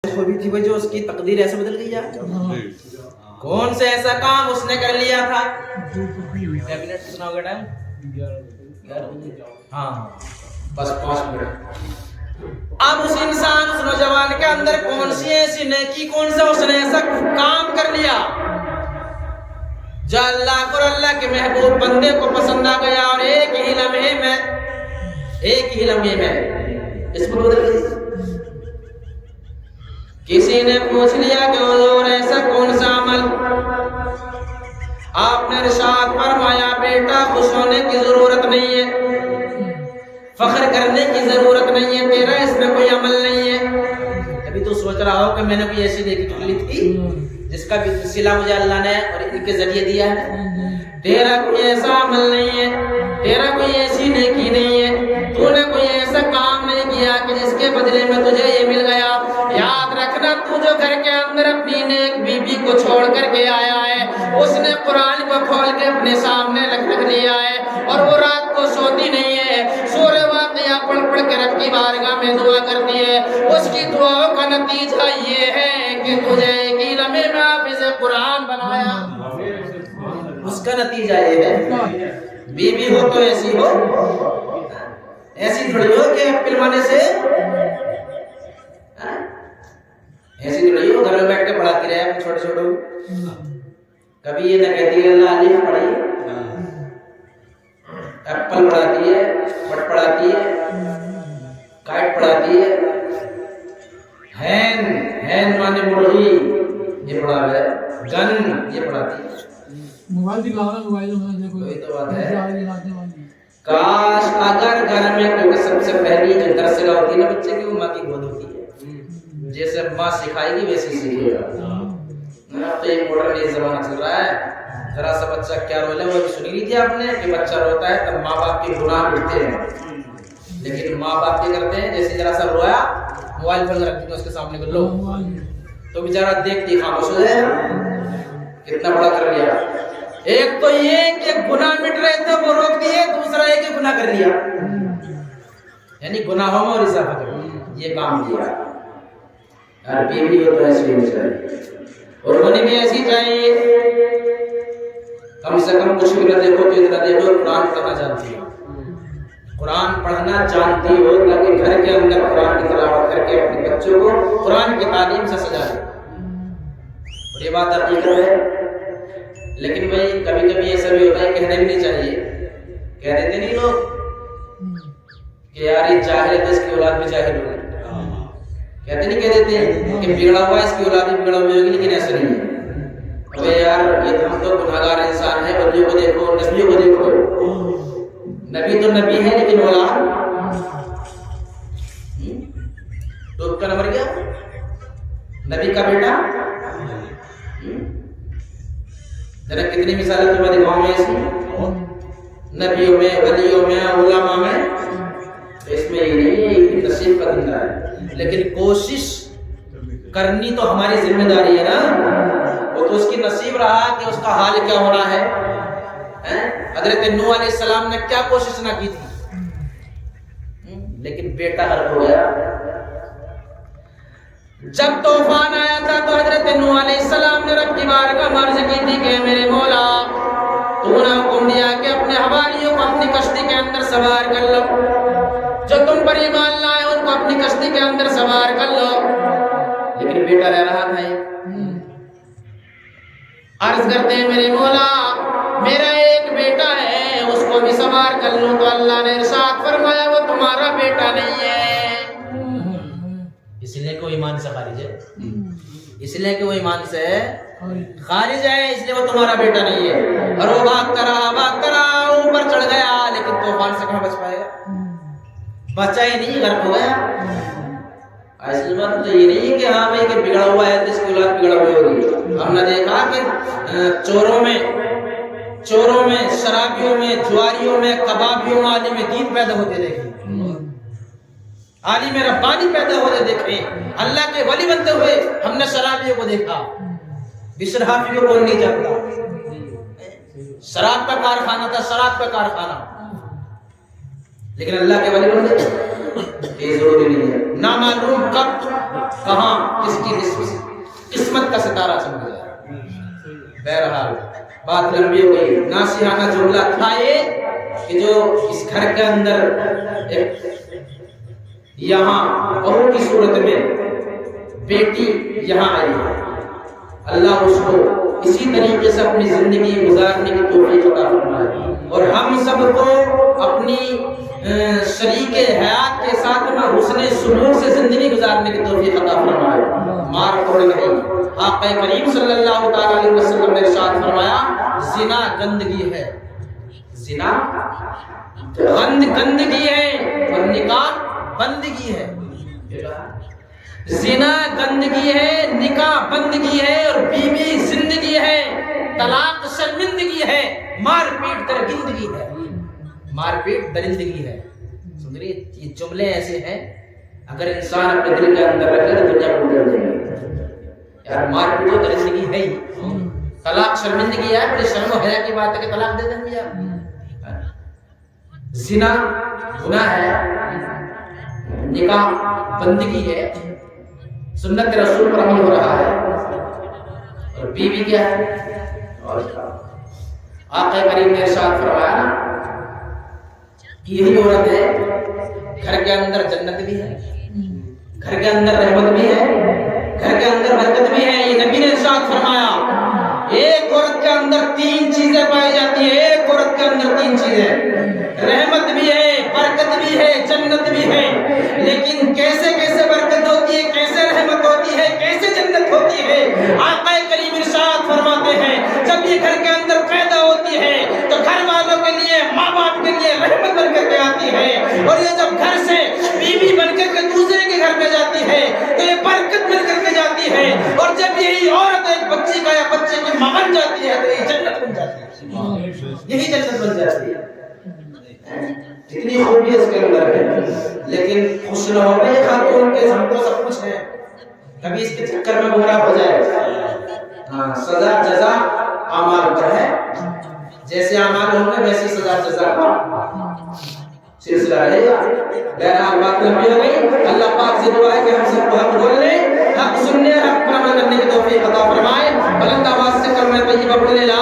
خوبی تھی وہ جو اس کی تقدیر ایسے بدل گئی ہے. کون سے ایسا کام اس نے کر لیا تھا؟ کیبنٹ کتنا ہو گیا ٹائم؟ ہاں بس 5 منٹ. اب اس انسان اس نوجوان کے اندر کون سی ایسی نیکی، کون سا اس نے ایسا کام کر لیا جو اللہ کو اور اللہ کے محبوب بندے کو پسند آ گیا، اور ایک ہی لمحے میں اس کو بدل گئی. کسی نے پوچھ لیا کہ حضور ایسا کون سا عمل؟ آپ نے ارشاد فرمایا بیٹا خوش ہونے کی ضرورت نہیں ہے، فخر کرنے کی ضرورت نہیں ہے، تیرا اس میں کوئی عمل نہیں ہے. ابھی تو سوچ رہا ہو کہ میں نے کوئی ایسی نیکی ڈھونڈ لی تھی جس کا بھی صلہ مجھے اللہ نے اور ان کے ذریعے دیا ہے. تیرا کوئی ایسا عمل نہیں ہے، تیرا کوئی ایسی نیکی نہیں ہے، تو نے کوئی ایسا کام نہیں کیا کہ جس کے بدلے میں تجھے یہ مل گیا. یاد رکھنا تو جو گھر کے اندر اپنی نیک بیوی کو چھوڑ کر کے آیا ہے، اس نے قرآن کو کھول کے اپنے سامنے رکھ لیا ہے، اور وہ رات کو سوتی نہیں ہے، سورہ واقعہ پڑھ کے رب کی بارگاہ میں دعا کرتی ہے. اس کی دعاؤں کا نتیجہ یہ ہے کہ تجھے ایک ہی لمحے میں حافظ قرآن بنایا. اس کا نتیجہ یہ ہے بیوی ہو تو ایسی ہو، ایسی تھوڑی ہو کہ پلوانے سے، ایسی تھوڑی ہو گھر میں بیٹھ کے پڑھاتی رہے اپنے چھوٹے چھوٹے. کبھی یہ نہ کہتی ہے اللہ علیہ پڑھی، ایپل پڑھاتی ہے، بٹ پڑھاتی ہے، کائٹ پڑھاتی ہے، ہین مانے مرغی یہ پڑھا ہے، گن یہ پڑھاتی ہے. موبائل دکھانا، موبائل میں کوئی تو بات ہے. کاش اگر گھر میں کیونکہ سب سے پہلی جو درس ہوتی ہے نا بچے کی، وہ ماں کی گود ہوتی ہے. جیسے ماں سکھائے گی ویسے سیکھے گا. تو یہ ماڈرن زمانہ چل رہا ہے، ذرا سا بچہ کیا رول ہے وہ بھی سنی لی تھی آپ نے کہ بچہ روتا ہے تب ماں باپ کے گناہ مٹتے ہیں، لیکن ماں باپ کیا کرتے ہیں جیسے ذرا سا رویا موبائل فون رکھ دیں گے اس کے سامنے کو، لو تو بیچارہ دیکھتی خاموش ہو جائے. کتنا بڑا کر لیا. ایک تو یہ کہ گناہ مٹ رہے تھے وہ روک دیے، دوسرا یہ کہ گناہ کر لیا، یعنی گناہوں میں اور اضافہ کر لیا، یہ کام کیا. اور بیوی ہو تو ایسی ہونی چاہیے، اور ہونی بھی ایسی چاہیے کم سے کم کچھ بھی نہ دیکھو تو اتنا دیکھو قرآن پڑھنا جانتی ہو، قرآن پڑھنا جانتی ہو، تاکہ گھر کے اندر قرآن کی تلاوت کر کے اپنے بچوں کو قرآن کی تعلیم سے سجا دے. اور یہ بات حقیقت ہے. لیکن بھائی کبھی کبھی ایسا بھی ہوتا ہے، کہنا بھی نہیں چاہیے، کہہ دیتے نہیں لوگ کہ یار یہ جاہل ہے تو اس کی اولاد بھی جاہل ہوگی، کہتے نہیں، کہہ دیتے ہیں کہ بگڑا ہوا ہے اس کی اولاد بھی بگڑا ہوئی ہوگی، لیکن ایسا نہیں ہے. ابے یار یہ ہم تو گناہگار انسان ہیں، ولیوں کو دیکھو، نبیوں کو دیکھو. نبی تو نبی ہے لیکن اولاد تو کا نمبر کیا نبی کا بیٹا. ذرا کتنی مثالیں تمہیں دکھاؤں میں ایسی نبیوں میں، ولیوں میں، علماء میں. اس میں یہ نہیں ہے کہ نصیب کا دندہ ہے، لیکن کوشش کرنی تو ہماری ذمہ داری ہے نا. وہ تو اس کی نصیب رہا کہ اس کا حال کیا ہونا ہے. حضرت نوح علیہ السلام نے کیا کوشش نہ کی تھی، لیکن بیٹا غرق ہو گیا. جب طوفان آیا تھا تو حضرت نوح علیہ السلام نے رب کی بارگاہ میں عرض کی تھی کہ میرے مولا تو نے حکم دیا کہ اپنے حواریوں کو اپنی کشتی کے اندر سوار کر لو، جو تم پر ایمان لائے ان کو اپنی کشتی کے اندر سوار کر لو. لیکن بیٹا رہ رہا تھا. عرض کرتے ہیں میرے مولا میرا ایک بیٹا ہے، اس کو بھی سوار کر لوں. تو اللہ نے ارشاد فرمایا وہ تمہارا بیٹا نہیں ہے، اس لیے کہ وہ ایمان سے خارج ہے، اس لیے کہ وہ ایمان سے خارج ہے، اس لیے وہ تمہارا بیٹا نہیں ہے. اور وہ بھاگتا رہا اوپر چڑھ گیا، لیکن طوفان سے کہاں بچ پائے گا، بچا ہی نہیں، غرق ہو گیا. ایسی بات تو یہ نہیں کہ ہاں بھائی کہ بگڑا ہوا ہے تو اس کی اولاد بگڑا ہوئی ہوگی. ہم نے دیکھا کہ چوروں میں، شرابیوں میں، جواریوں میں، کبابیوں میں عالم دین پیدا ہوتے دیکھے، عالم ربانی پیدا ہوتے دیکھے، اللہ کے ولی بنتے ہوئے ہم نے شرابیوں کو دیکھا. بشرحافی کو کون نہیں جانتا، شراب کا کارخانہ تھا، شراب کا کارخانہ، لیکن اللہ کے ولی بن گئے. یہ ضروری نہیں ہے، نامعلوم کب کہاں کس کی قسمت کا ستارہ چمک جائے۔ بہرحال بات لمبی ہو گئی، ناصحانہ جملہ تھا یہ کہ جو اس گھر کے اندر ایک یہاں بہو کی صورت میں بیٹی یہاں آئی ہے، اللہ اس کو اسی طریقے سے اپنی زندگی گزارنے کی توفیق عطا فرمائے، اور ہم سب کو اپنی شریک حیات کے ساتھ میں حسن سلوک سے زندگی گزارنے کی توفیق عطا فرمائے، مار توڑ نہیں۔ آقا کریم صلی اللہ تعالی علیہ وسلم نے ارشاد فرمایا زنا گندگی ہے، زنا گندگی ہے اور نکاح بندگی ہے، زنا گندگی ہے، نکاح بندگی ہے، اور بیوی زندگی ہے، طلاق شرمندگی ہے، مار پیٹ درگندگی ہے، مار پیٹ درندگی ہے۔ سن رہی یہ جملے ایسے ہیں اگر انسان اپنے دل کے اندر رکھے تو دنیا کو بدل دے گا۔ یار مار پیٹ تو درندگی ہے ہی، طلاق شرمندگی ہے، بڑی شرم و حیا کی بات ہے کہ طلاق دے دیں یار۔ زنا گناہ ہے، نکاح بندگی ہے، سنت رسول پر عمل ہو رہا ہے، اور بیوی کیا ہے؟ اور آقا کریم نے ارشاد فرمایا نا کہ یہی عورت ہے گھر کے اندر جنت بھی ہے، گھر کے اندر رحمت بھی ہے، گھر کے اندر برکت بھی ہے۔ یہ نبی نے ارشاد فرمایا ایک عورت کے اندر تین چیزیں پائی جاتی ہیں، ایک عورت کے اندر تین چیزیں، رحمت بھی ہے، برکت بھی ہے، جنت بھی ہے۔ لیکن کیسے کیسے برکت ہوتی ہے، کیسے رحمت ہوتی ہے، کیسے جنت ہوتی ہے؟ آقا کریم ارشاد فرماتے ہیں جب یہ گھر کے اندر پیدا ہوتی ہے تو گھر والوں کے لیے، ماں باپ کے لیے رحمت بن کر کے آتی ہے، اور یہ جب گھر سے بیوی بن کر کے دوسرے کے گھر میں جاتی ہے تو یہ برکت بن کر کے جاتی ہے، اور جب یہی عورت ایک بچی کا یا بچے کی ماں بن جاتی ہے تو یہ جنت بن جاتی ہے، یہی جنت بن جاتی ہے۔ اتنی خوبی اس کے اندر ہے، لیکن خوش نہ ہو گئے خاتون کے ہم کو سب کچھ ہے، کبھی اس کے چکر میں گمراہ ہو جائے۔ ہاں سزا جزا اعمال پر ہے، جیسے اعمال ہوں گے ویسی سزا جزا کا سلسلہ رہے گا۔ بہرحال بات لمبی ہو گئی، اللہ پاک سے دعا ہے کہ ہم سب کو حق بولنے، حق سننے، حق پر عمل کرنے کی توفیق عطا فرمائے۔ بلند آواز سے کلمہ طیبہ پڑھنے لا